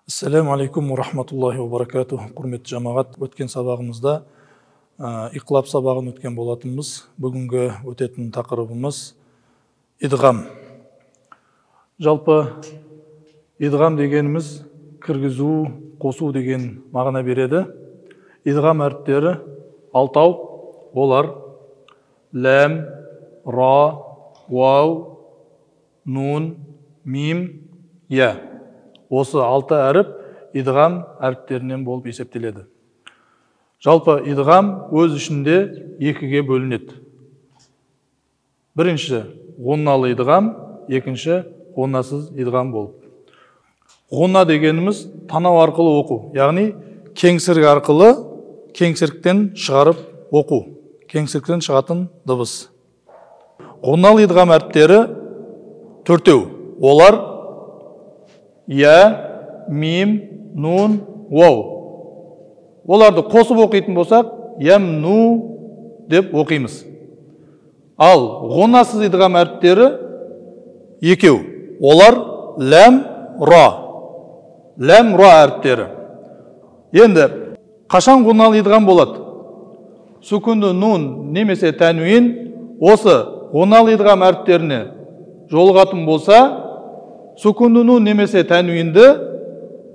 Ассаламу алейкум ва рахматуллахи ва баракатух. Құрметті жамағат, өткен сабағымызда иқлаб сабағын өткен болатынбыз. Бүгінгі өтетін тақырыбымыз идғам. Жалпы идғам дегеніміз кіргізу, қосу деген мағына береді. Идғам әріптері 6 олар: ләм, ра, вау, нун, мим, я. Осы 6 әріп идғам әріптерінен болып есептеледі. Жалпы идғам өз ішінде 2-ге бөлінеді. Бірінші ғунналы идғам, екінші ғуннасыз идғам болып. Ғунна дегеніміз танау арқылы оқу, яғни кеңсірік арқылы кеңсіріктен шығарып оқу, кеңсіріктен шығатын дыбыс. Ғунналы идғам әріптері 4. Олар я, мим, нун, вау. Оларды қосып оқитын болсақ, ямну деп оқимыз. Ал ғуннасыз идғам әріптері 2. Олар ләм, ра. Ләм, ра әріптері. Енді қашан ғунналы идғам болады? Сүкінді нун немесе тәнуин осы ғунналы идғам әріптеріне жолығатын болса, сүкінді нун немесе тәнуинді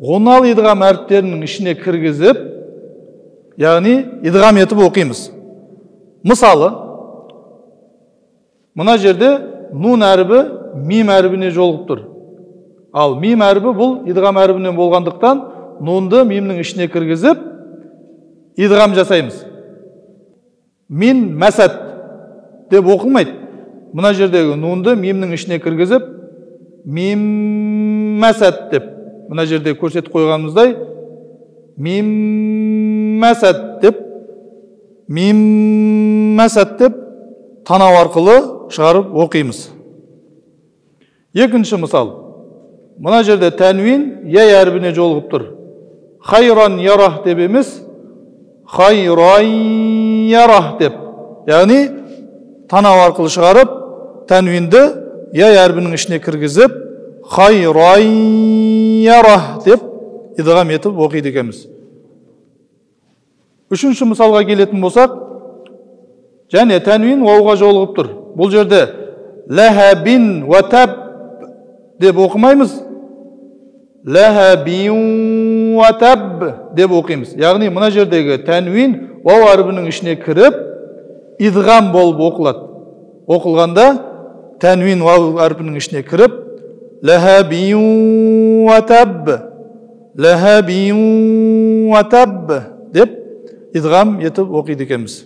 ғунналы идғам әріптерінің ішіне кіргізіп, яғни идғам етіп оқимыз. Мысалы, мына жерде нун әрібі мим әрібіне жолығып тұр. Ал мим әрібі бұл идғам әрібінен болғандықтан нунды мимнің ішіне кіргізіп идғам жасаймыз. Мин мәсәт деп оқылмайды. Мына жердегі нунды мимнің ішіне кіргізіп мим мәсәт деп, мына жерде көрсетіп қойғанымыздай, мим мәсәт деп танау арқылы шығарып оқимыз. Екінші мысал, мына жерде тәнуин яй әрбіне жолығып тұр. Хайран ярах деп емес, хайран ярах деп, яғни танау арқылы шығарып тәнуинді яй әрбінің ішіне кіргізіп, хайран ярах деп идғам етіп оқиды екенбіз. Үшінші мысалға келетін болсақ, және тәнуин вауға жолығып тұр. Бұл жерде ләхәбин ва таб деп оқымаймыз, ләхәбин ва таб деп оқимыз. Яғни мына жердегі тәнуин вау әрбінің ішіне кіріп идғам болып оқылады. Оқылғанда тәнуин вау әрпінің ішіне кіріп, ләхәбин ва таб, ләхәбин ва таб деп идғам етіп оқиды екенбіз.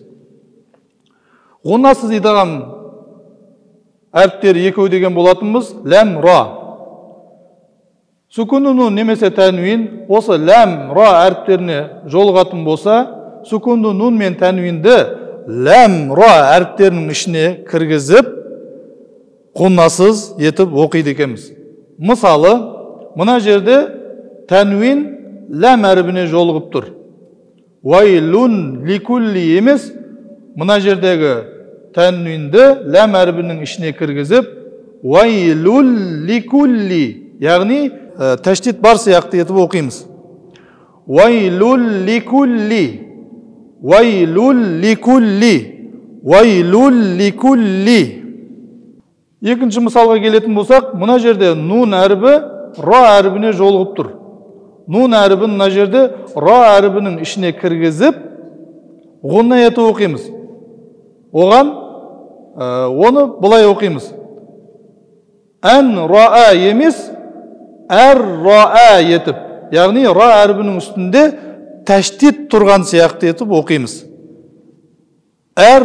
Ғуннасыз идғам әріптері 2 деген болатынбыз: ләм, ра. Сүкінді нун немесе тәнуин осы ләм, ра әріптеріне жолығатын болса, сүкінді нун мен тәнуинді ләм, ра әріптерінің ішіне кіргізіп ғуннасыз етіп оқиды екенбіз. Мысалы, мына жерде тәнуин ләм әрібіне жолығып тұр. Вайлун ликулли емес, мына жердегі тәнуинді ләм әрібінің ішіне кіргізіп вайлул ликулли, яғни тәштит бар сияқты етіп оқимыз. Вайлул ликулли, вайлул ликулли, вайлул ликулли. Екінші мысалға келетін болсақ, мына жерде нун әрібі ра әрібіне жолығып тұр. Нун әрібін мына жерде ра әрібінің ішіне кіргізіп ғунна етіп оқимыз. Оны бұлай оқимыз. Ән ра емес, әр ра етіп, яғни ра әрібінің үстінде тәштит тұрған сияқты етіп оқимыз. Әр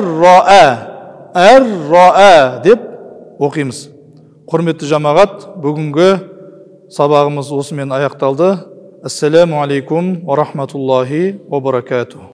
ра деп оқимыз. Құрметті жамағат, бүгінгі сабағымыз осымен аяқталды. Ассаламу алейкум ва рахматуллахи ва баракатух.